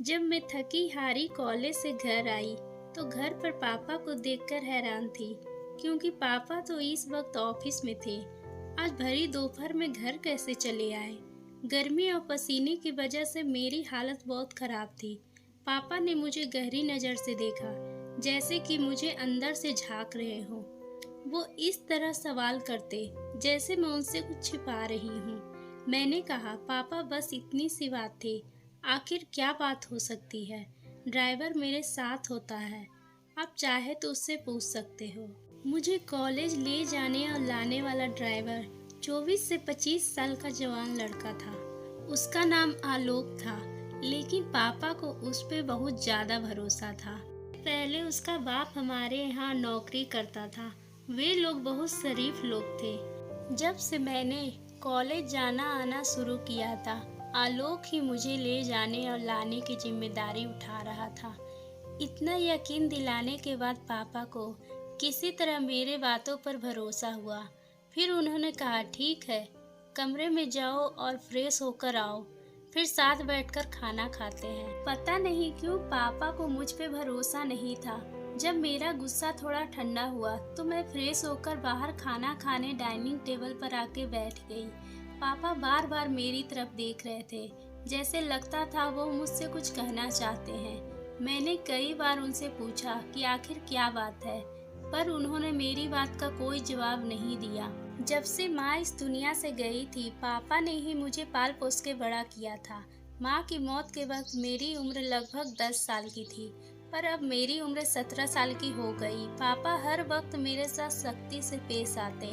जब मैं थकी हारी कॉलेज से घर आई तो घर पर पापा को देखकर हैरान थी, क्योंकि पापा तो इस वक्त ऑफिस में थे। आज भरी दोपहर में घर कैसे चले आए? गर्मी और पसीने की वजह से मेरी हालत बहुत खराब थी। पापा ने मुझे गहरी नज़र से देखा, जैसे कि मुझे अंदर से झांक रहे हो। वो इस तरह सवाल करते जैसे मैं उनसे कुछ छिपा रही हूँ। मैंने कहा, पापा बस इतनी सी बात थी। आखिर क्या बात हो सकती है? ड्राइवर मेरे साथ होता है, आप चाहे तो उससे पूछ सकते हो। मुझे कॉलेज ले जाने और लाने वाला ड्राइवर 24 से 25 साल का जवान लड़का था। उसका नाम आलोक था, लेकिन पापा को उस पे बहुत ज़्यादा भरोसा था। पहले उसका बाप हमारे यहाँ नौकरी करता था। वे लोग बहुत शरीफ लोग थे। जब से मैंने कॉलेज जाना आना शुरू किया था, आलोक ही मुझे ले जाने और लाने की जिम्मेदारी उठा रहा था। इतना यकीन दिलाने के बाद पापा को किसी तरह मेरे बातों पर भरोसा हुआ। फिर उन्होंने कहा, ठीक है, कमरे में जाओ और फ्रेश होकर आओ, फिर साथ बैठकर खाना खाते हैं। पता नहीं क्यों पापा को मुझ पे भरोसा नहीं था। जब मेरा गुस्सा थोड़ा ठंडा हुआ तो मैं फ्रेश होकर बाहर खाना खाने डाइनिंग टेबल पर आके बैठ गई। पापा बार बार मेरी तरफ देख रहे थे, जैसे लगता था वो मुझसे कुछ कहना चाहते हैं। मैंने कई बार उनसे पूछा कि आखिर क्या बात है, पर उन्होंने मेरी बात का कोई जवाब नहीं दिया। जब से माँ इस दुनिया से गई थी, पापा ने ही मुझे पाल पोस के बड़ा किया था। माँ की मौत के वक्त मेरी उम्र लगभग 10 साल की थी, पर अब मेरी उम्र 17 साल की हो गई। पापा हर वक्त मेरे साथ सख्ती से पेश आते।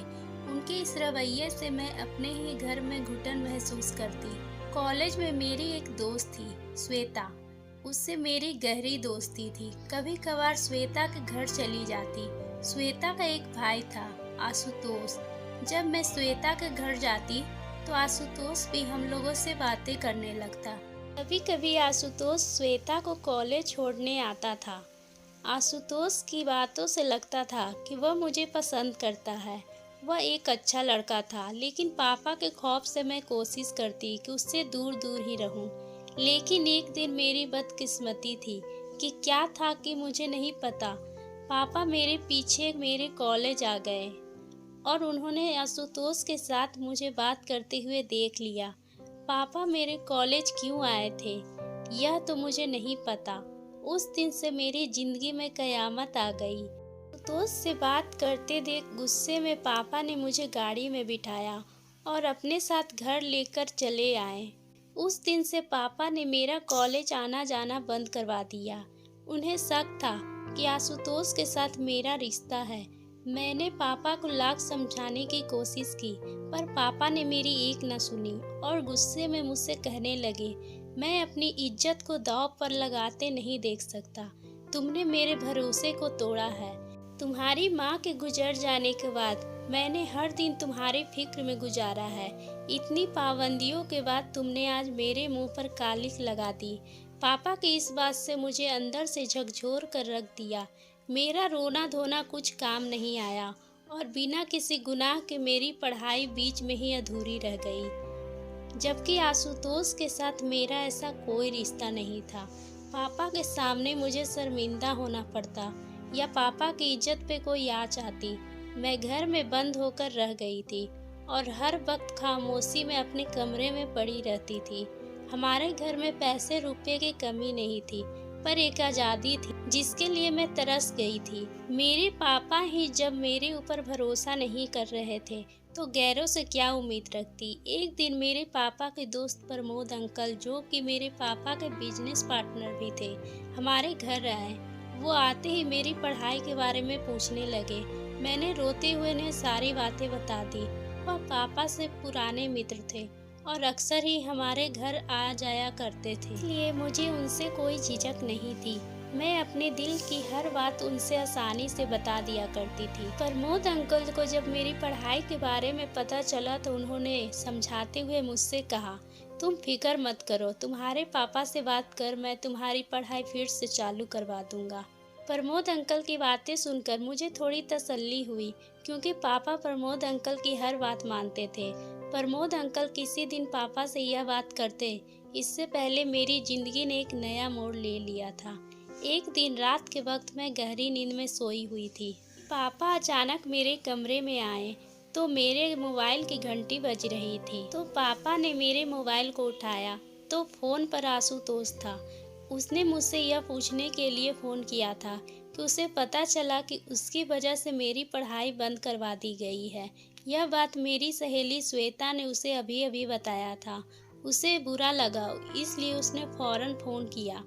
उनके इस रवैये से मैं अपने ही घर में घुटन महसूस करती। कॉलेज में मेरी एक दोस्त थी, श्वेता। उससे मेरी गहरी दोस्ती थी। कभी कभार श्वेता के घर चली जाती। श्वेता का एक भाई था, आशुतोष। जब मैं श्वेता के घर जाती तो आशुतोष भी हम लोगों से बातें करने लगता। कभी कभी आशुतोष श्वेता को कॉलेज छोड़ने आता था। आशुतोष की बातों से लगता था कि वह मुझे पसंद करता है। वह एक अच्छा लड़का था, लेकिन पापा के खौफ से मैं कोशिश करती कि उससे दूर दूर ही रहूं। लेकिन एक दिन मेरी बदकिस्मती थी कि क्या था कि मुझे नहीं पता। पापा मेरे पीछे मेरे कॉलेज आ गए और उन्होंने आशुतोष के साथ मुझे बात करते हुए देख लिया। पापा मेरे कॉलेज क्यों आए थे, यह तो मुझे नहीं पता। उस दिन से मेरी जिंदगी में कयामत आ गई। दोस्त से बात करते देख गुस्से में पापा ने मुझे गाड़ी में बिठाया और अपने साथ घर लेकर चले आए। उस दिन से पापा ने मेरा कॉलेज आना जाना बंद करवा दिया। उन्हें शक था कि आशुतोष के साथ मेरा रिश्ता है। मैंने पापा को लाख समझाने की कोशिश की, पर पापा ने मेरी एक न सुनी और गुस्से में मुझसे कहने लगे, मैं अपनी इज्जत को दांव पर लगाते नहीं देख सकता। तुमने मेरे भरोसे को तोड़ा है। तुम्हारी माँ के गुजर जाने के बाद मैंने हर दिन तुम्हारी फिक्र में गुजारा है। इतनी पाबंदियों के बाद तुमने आज मेरे मुंह पर कालिख लगा दी। पापा की इस बात से मुझे अंदर से झकझोर कर रख दिया। मेरा रोना धोना कुछ काम नहीं आया और बिना किसी गुनाह के मेरी पढ़ाई बीच में ही अधूरी रह गई। जबकि आशुतोष के साथ मेरा ऐसा कोई रिश्ता नहीं था। पापा के सामने मुझे शर्मिंदा होना पड़ता या पापा की इज्जत पे कोई आँच आती। मैं घर में बंद होकर रह गई थी और हर वक्त खामोशी में अपने कमरे में पड़ी रहती थी। हमारे घर में पैसे रुपए की कमी नहीं थी, पर एक आज़ादी थी जिसके लिए मैं तरस गई थी। मेरे पापा ही जब मेरे ऊपर भरोसा नहीं कर रहे थे तो गैरों से क्या उम्मीद रखती। एक दिन मेरे पापा के दोस्त प्रमोद अंकल, जो कि मेरे पापा के बिजनेस पार्टनर भी थे, हमारे घर आए। वो आते ही मेरी पढ़ाई के बारे में पूछने लगे। मैंने रोते हुए उन्हें सारी बातें बता दी। वह पापा से पुराने मित्र थे और अक्सर ही हमारे घर आ जाया करते थे, इसलिए मुझे उनसे कोई झिझक नहीं थी। मैं अपने दिल की हर बात उनसे आसानी से बता दिया करती थी। प्रमोद अंकल को जब मेरी पढ़ाई के बारे में पता चला तो उन्होंने समझाते हुए मुझसे कहा, तुम फिक्र मत करो, तुम्हारे पापा से बात कर, मैं तुम्हारी पढ़ाई फिर से चालू करवा दूंगा। प्रमोद अंकल की बातें सुनकर मुझे थोड़ी तसल्ली हुई, क्योंकि पापा प्रमोद अंकल की हर बात मानते थे। प्रमोद अंकल किसी दिन पापा से यह बात करते इससे पहले मेरी जिंदगी ने एक नया मोड़ ले लिया था। एक दिन रात के वक्त मैं गहरी नींद में सोई हुई थी। पापा अचानक मेरे कमरे में आए तो मेरे मोबाइल की घंटी बज रही थी। तो पापा ने मेरे मोबाइल को उठाया तो फ़ोन पर आशुतोष था। उसने मुझसे यह पूछने के लिए फ़ोन किया था कि उसे पता चला कि उसकी वजह से मेरी पढ़ाई बंद करवा दी गई है। यह बात मेरी सहेली श्वेता ने उसे अभी अभी बताया था। उसे बुरा लगा, इसलिए उसने फ़ौरन फ़ोन किया,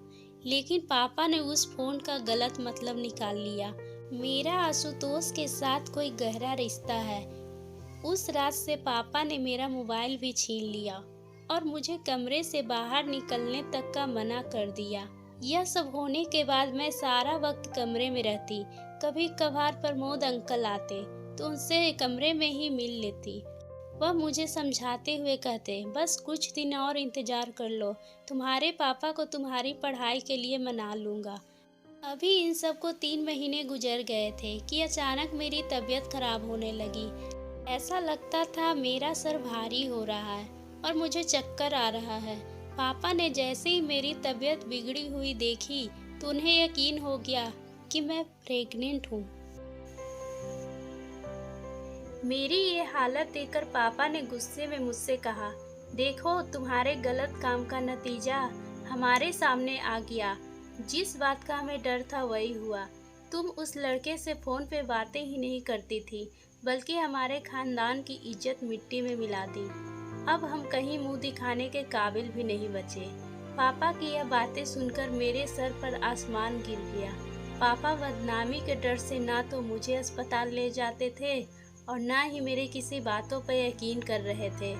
लेकिन पापा ने उस फ़ोन का गलत मतलब निकाल लिया। मेरा आशुतोष के साथ कोई गहरा रिश्ता है। उस रात से पापा ने मेरा मोबाइल भी छीन लिया और मुझे कमरे से बाहर निकलने तक का मना कर दिया। यह सब होने के बाद मैं सारा वक्त कमरे में रहती। कभी कभार प्रमोद अंकल आते तो उनसे कमरे में ही मिल लेती। वह मुझे समझाते हुए कहते, बस कुछ दिन और इंतजार कर लो, तुम्हारे पापा को तुम्हारी पढ़ाई के लिए मना लूँगा। अभी इन सब को 3 महीने गुजर गए थे कि अचानक मेरी तबीयत खराब होने लगी। ऐसा लगता था मेरा सर भारी हो रहा है और मुझे चक्कर आ रहा है। पापा ने जैसे ही मेरी तबीयत बिगड़ी हुई देखी तो उन्हें यकीन हो गया कि मैं प्रेग्नेंट हूँ। मेरी ये हालत देखकर पापा ने गुस्से में मुझसे कहा, देखो तुम्हारे गलत काम का नतीजा हमारे सामने आ गया। जिस बात का हमें डर था वही हुआ। तुम उस लड़के से फ़ोन पे बातें ही नहीं करती थी, बल्कि हमारे खानदान की इज्जत मिट्टी में मिला दी। अब हम कहीं मुंह दिखाने के काबिल भी नहीं बचे। पापा की यह बातें सुनकर मेरे सर पर आसमान गिर गया। पापा बदनामी के डर से ना तो मुझे अस्पताल ले जाते थे और ना ही मेरी किसी बातों पर यकीन कर रहे थे।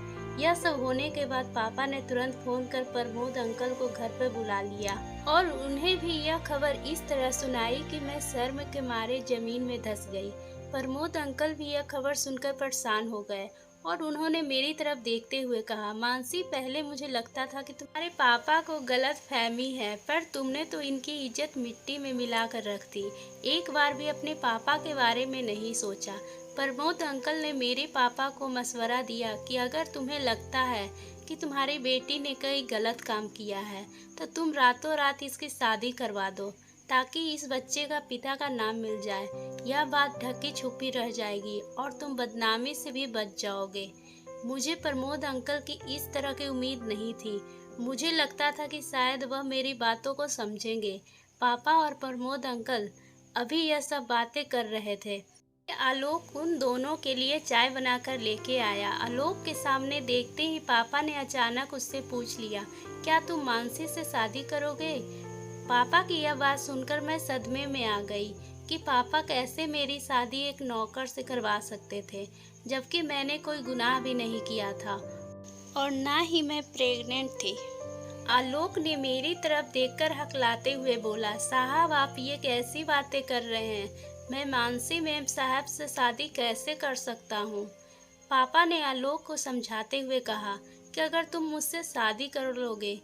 यह सब होने के बाद पापा ने तुरंत फ़ोन कर प्रमोद अंकल को घर पर बुला लिया और उन्हें भी यह खबर इस तरह सुनाई कि मैं शर्म के मारे ज़मीन में धंस गई। प्रमोद अंकल भी यह खबर सुनकर परेशान हो गए और उन्होंने मेरी तरफ देखते हुए कहा, मानसी, पहले मुझे लगता था कि तुम्हारे पापा को गलत फहमी है, पर तुमने तो इनकी इज्जत मिट्टी में मिला कर रख दी। एक बार भी अपने पापा के बारे में नहीं सोचा। प्रमोद अंकल ने मेरे पापा को मशवरा दिया कि अगर तुम्हें लगता है कि तुम्हारी बेटी ने कोई गलत काम किया है तो तुम रातों रात इसकी शादी करवा दो, ताकि इस बच्चे का पिता का नाम मिल जाए। यह बात ढकी छुपी रह जाएगी और तुम बदनामी से भी बच जाओगे। मुझे प्रमोद अंकल की इस तरह की उम्मीद नहीं थी। मुझे लगता था कि शायद वह मेरी बातों को समझेंगे। पापा और प्रमोद अंकल अभी यह सब बातें कर रहे थे। आलोक उन दोनों के लिए चाय बनाकर लेके आया। आलोक के सामने देखते ही पापा ने अचानक उससे पूछ लिया, क्या तुम मानसी से शादी करोगे? पापा की यह बात सुनकर मैं सदमे में आ गई कि पापा कैसे मेरी शादी एक नौकर से करवा सकते थे, जबकि मैंने कोई गुनाह भी नहीं किया था और ना ही मैं प्रेग्नेंट थी। आलोक ने मेरी तरफ देखकर हकलाते हुए बोला, साहब आप ये कैसी बातें कर रहे हैं? मैं मानसी मैम साहब से शादी कैसे कर सकता हूँ? पापा ने आलोक को समझाते हुए कहा कि अगर तुम मुझसे शादी कर लोगे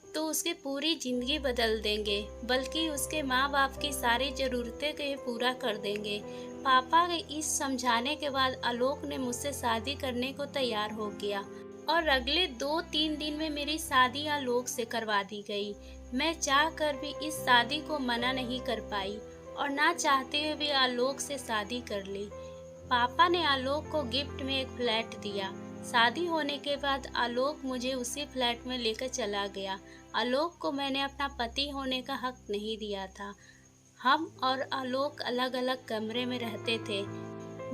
तो उसकी पूरी ज़िंदगी बदल देंगे, बल्कि उसके माँ बाप की सारी ज़रूरतें के पूरा कर देंगे। पापा के इस समझाने के बाद आलोक ने मुझसे शादी करने को तैयार हो गया और अगले 2-3 दिन में मेरी शादी आलोक से करवा दी गई। मैं चाह कर भी इस शादी को मना नहीं कर पाई और ना चाहते हुए भी आलोक से शादी कर ली। पापा ने आलोक को गिफ्ट में एक फ्लैट दिया। शादी होने के बाद आलोक मुझे उसी फ्लैट में लेकर चला गया। आलोक को मैंने अपना पति होने का हक नहीं दिया था। हम और आलोक अलग अलग कमरे में रहते थे।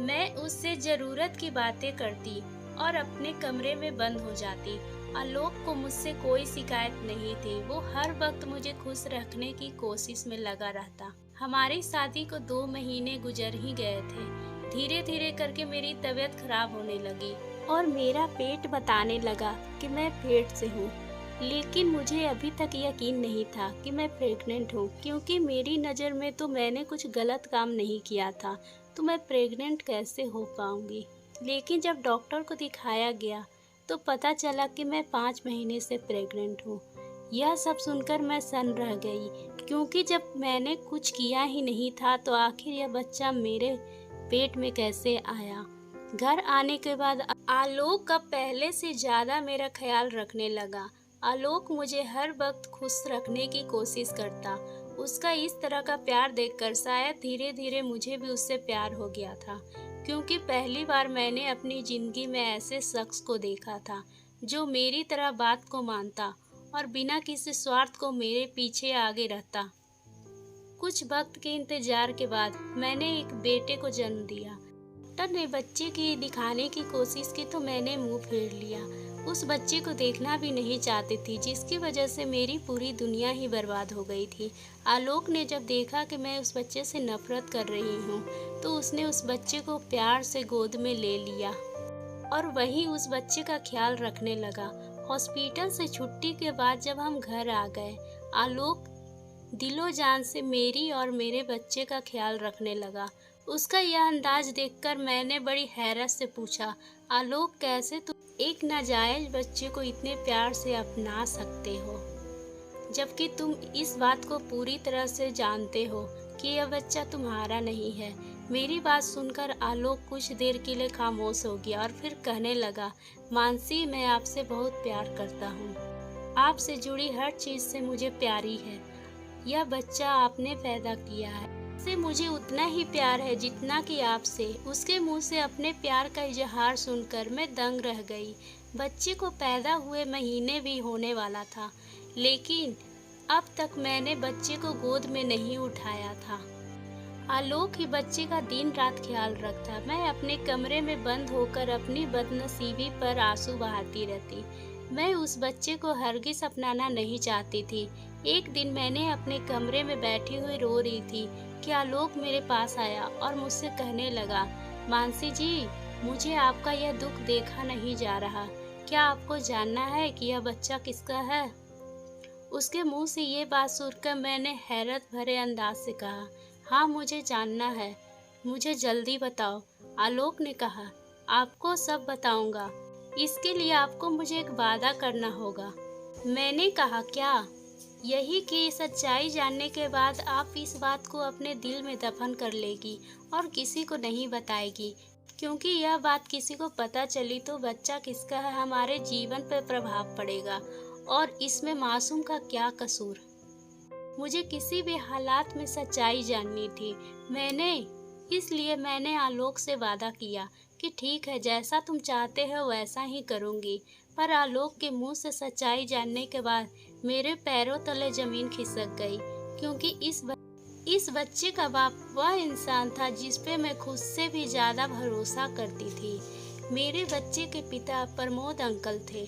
मैं उससे ज़रूरत की बातें करती और अपने कमरे में बंद हो जाती। आलोक को मुझसे कोई शिकायत नहीं थी। वो हर वक्त मुझे खुश रखने की कोशिश में लगा रहता। हमारी शादी को 2 महीने गुजर ही गए थे। धीरे धीरे करके मेरी तबीयत खराब होने लगी और मेरा पेट बताने लगा कि मैं पेट से हूँ, लेकिन मुझे अभी तक यकीन नहीं था कि मैं प्रेग्नेंट हूँ, क्योंकि मेरी नज़र में तो मैंने कुछ गलत काम नहीं किया था, तो मैं प्रेग्नेंट कैसे हो पाऊँगी। लेकिन जब डॉक्टर को दिखाया गया तो पता चला कि मैं 5 महीने से प्रेग्नेंट हूँ। यह सब सुनकर मैं सन रह गई, क्योंकि जब मैंने कुछ किया ही नहीं था तो आखिर यह बच्चा मेरे पेट में कैसे आया। घर आने के बाद आलोक का पहले से ज़्यादा मेरा ख्याल रखने लगा। आलोक मुझे हर वक्त खुश रखने की कोशिश करता। उसका इस तरह का प्यार देखकर शायद धीरे धीरे मुझे भी उससे प्यार हो गया था, क्योंकि पहली बार मैंने अपनी जिंदगी में ऐसे शख्स को देखा था जो मेरी तरह बात को मानता और बिना किसी स्वार्थ को मेरे पीछे आगे रहता। कुछ वक्त के इंतजार के बाद मैंने एक बेटे को जन्म दिया। डॉक्टर ने बच्चे की दिखाने की कोशिश की तो मैंने मुंह फेर लिया। उस बच्चे को देखना भी नहीं चाहती थी, जिसकी वजह से मेरी पूरी दुनिया ही बर्बाद हो गई थी। आलोक ने जब देखा कि मैं उस बच्चे से नफरत कर रही हूँ तो उसने उस बच्चे को प्यार से गोद में ले लिया और वहीं उस बच्चे का ख्याल रखने लगा। हॉस्पिटल से छुट्टी के बाद जब हम घर आ गए, आलोक दिलो जान से मेरी और मेरे बच्चे का ख्याल रखने लगा। उसका यह अंदाज देखकर मैंने बड़ी हैरत से पूछा, आलोक कैसे तुम एक नाजायज बच्चे को इतने प्यार से अपना सकते हो, जबकि तुम इस बात को पूरी तरह से जानते हो कि यह बच्चा तुम्हारा नहीं है। मेरी बात सुनकर आलोक कुछ देर के लिए खामोश हो गया और फिर कहने लगा, मानसी, मैं आपसे बहुत प्यार करता हूँ। आपसे जुड़ी हर चीज़ से मुझे प्यारी है। यह बच्चा आपने पैदा किया है, से मुझे उतना ही प्यार है जितना कि आपसे। उसके मुंह से अपने प्यार का इजहार सुनकर मैं दंग रह गई। बच्चे को पैदा हुए महीने भी होने वाला था, लेकिन अब तक मैंने बच्चे को गोद में नहीं उठाया था। आलोक ही बच्चे का दिन रात ख्याल रखता। मैं अपने कमरे में बंद होकर अपनी बदनसीबी पर आंसू बहाती रहती। मैं उस बच्चे को हरगिज अपनाना नहीं चाहती थी। एक दिन मैंने अपने कमरे में बैठी हुई रो रही थी कि आलोक मेरे पास आया और मुझसे कहने लगा, मानसी जी, मुझे आपका यह दुख देखा नहीं जा रहा। क्या आपको जानना है कि यह बच्चा किसका है? उसके मुंह से ये बात सुनकर मैंने हैरत भरे अंदाज से कहा, हाँ, मुझे जानना है, मुझे जल्दी बताओ। आलोक ने कहा, आपको सब बताऊंगा। इसके लिए आपको मुझे एक वादा करना होगा। मैंने कहा, क्या? यही कि सच्चाई जानने के बाद आप इस बात को अपने दिल में दफन कर लेगी और किसी को नहीं बताएगी, क्योंकि यह बात किसी को पता चली तो बच्चा किसका है हमारे जीवन पर प्रभाव पड़ेगा और इसमें मासूम का क्या कसूर। मुझे किसी भी हालात में सच्चाई जाननी थी। इसलिए मैंने आलोक से वादा किया कि ठीक है, जैसा तुम चाहते हो वैसा ही करूंगी। पर आलोक के मुंह से सच्चाई जानने के बाद मेरे पैरों तले जमीन खिसक गई, क्योंकि इस बच्चे का बाप वह इंसान था जिस पे मैं खुद से भी ज्यादा भरोसा करती थी। मेरे बच्चे के पिता प्रमोद अंकल थे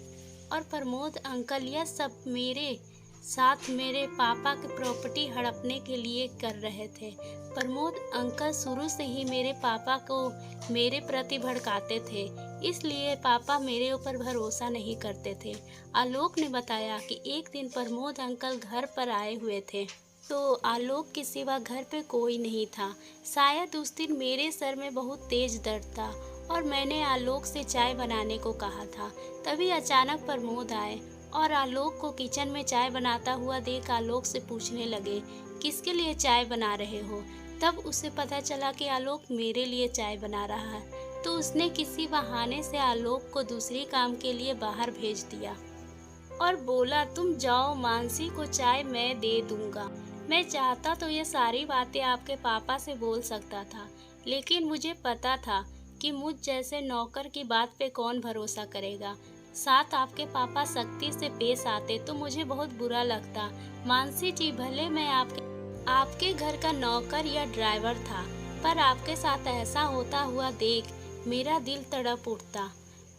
और प्रमोद अंकल यह सब मेरे साथ मेरे पापा की प्रॉपर्टी हड़पने के लिए कर रहे थे। प्रमोद अंकल शुरू से ही मेरे पापा को मेरे प्रति भड़काते थे, इसलिए पापा मेरे ऊपर भरोसा नहीं करते थे। आलोक ने बताया कि एक दिन प्रमोद अंकल घर पर आए हुए थे तो आलोक के सिवा घर पे कोई नहीं था। शायद उस दिन मेरे सर में बहुत तेज दर्द था और मैंने आलोक से चाय बनाने को कहा था। तभी अचानक प्रमोद आए और आलोक को किचन में चाय बनाता हुआ देख आलोक से पूछने लगे, किसके लिए चाय बना रहे हो? तब उसे पता चला कि आलोक मेरे लिए चाय बना रहा है, तो उसने किसी बहाने से आलोक को दूसरी काम के लिए बाहर भेज दिया और बोला, तुम जाओ, मानसी को चाय मैं दे दूंगा। मैं चाहता तो ये सारी बातें आपके पापा से बोल सकता था, लेकिन मुझे पता था कि मुझ जैसे नौकर की बात पे कौन भरोसा करेगा। साथ आपके पापा सख्ती से पेश आते तो मुझे बहुत बुरा लगता। मानसी जी, भले मैं आपके घर का नौकर या ड्राइवर था, पर आपके साथ ऐसा होता हुआ देख मेरा दिल तड़प उठता।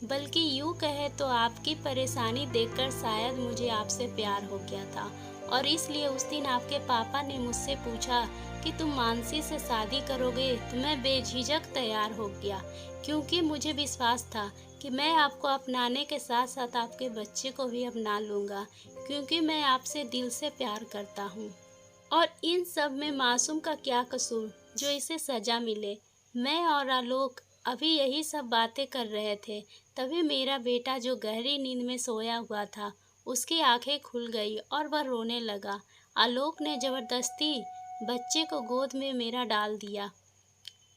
बल्कि यूँ कहे तो आपकी परेशानी देखकर शायद मुझे आपसे प्यार हो गया था और इसलिए उस दिन आपके पापा ने मुझसे पूछा कि तुम मानसी से शादी करोगे, तो मैं बेझिझक तैयार हो गया, क्योंकि मुझे विश्वास था कि मैं आपको अपनाने के साथ साथ आपके बच्चे को भी अपना लूँगा, क्योंकि मैं आपसे दिल से प्यार करता हूँ। और इन सब में मासूम का क्या कसूर जो इसे सज़ा मिले। मैं और आलोक अभी यही सब बातें कर रहे थे, तभी मेरा बेटा जो गहरी नींद में सोया हुआ था उसकी आंखें खुल गई और वह रोने लगा। आलोक ने ज़बरदस्ती बच्चे को गोद में मेरा डाल दिया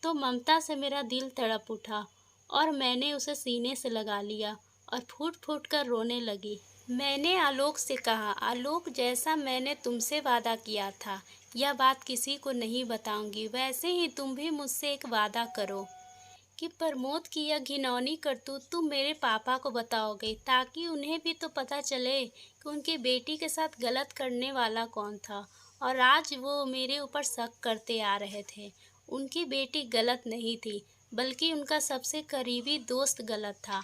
तो ममता से मेरा दिल तड़प उठा और मैंने उसे सीने से लगा लिया और फूट फूट कर रोने लगी। मैंने आलोक से कहा, आलोक जैसा मैंने तुमसे वादा किया था, यह बात किसी को नहीं बताऊंगी, वैसे ही तुम भी मुझसे एक वादा करो कि प्रमोद की यह घिनौनी करतूत तुम मेरे पापा को बताओगे, ताकि उन्हें भी तो पता चले कि उनकी बेटी के साथ गलत करने वाला कौन था। और आज वो मेरे ऊपर शक करते आ रहे थे। उनकी बेटी गलत नहीं थी, बल्कि उनका सबसे करीबी दोस्त गलत था,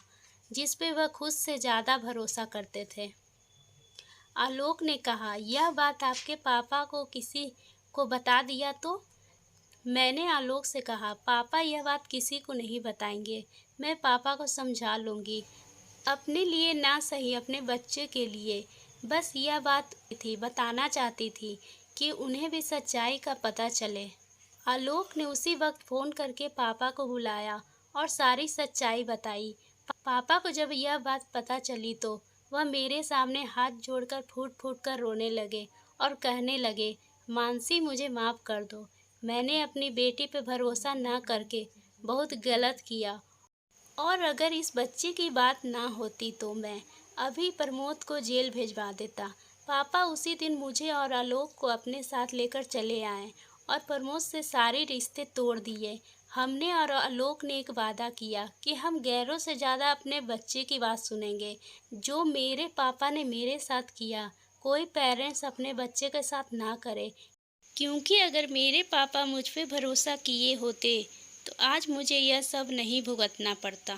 जिस पे वह खुद से ज़्यादा भरोसा करते थे। आलोक ने कहा, यह बात आपके पापा को किसी को बता दिया तो? मैंने आलोक से कहा, पापा यह बात किसी को नहीं बताएंगे, मैं पापा को समझा लूँगी, अपने लिए ना सही अपने बच्चे के लिए। बस यह बात थी, बताना चाहती थी कि उन्हें भी सच्चाई का पता चले। आलोक ने उसी वक्त फ़ोन करके पापा को बुलाया और सारी सच्चाई बताई। पापा को जब यह बात पता चली तो वह मेरे सामने हाथ जोड़कर फूट फूट कर रोने लगे और कहने लगे, मानसी मुझे माफ़ कर दो, मैंने अपनी बेटी पे भरोसा ना करके बहुत गलत किया, और अगर इस बच्चे की बात ना होती तो मैं अभी प्रमोद को जेल भिजवा देता। पापा उसी दिन मुझे और आलोक को अपने साथ लेकर चले आए और प्रमोद से सारे रिश्ते तोड़ दिए। हमने और आलोक ने एक वादा किया कि हम गैरों से ज़्यादा अपने बच्चे की बात सुनेंगे। जो मेरे पापा ने मेरे साथ किया, कोई पेरेंट्स अपने बच्चे के साथ ना करे, क्योंकि अगर मेरे पापा मुझ पे भरोसा किए होते तो आज मुझे यह सब नहीं भुगतना पड़ता।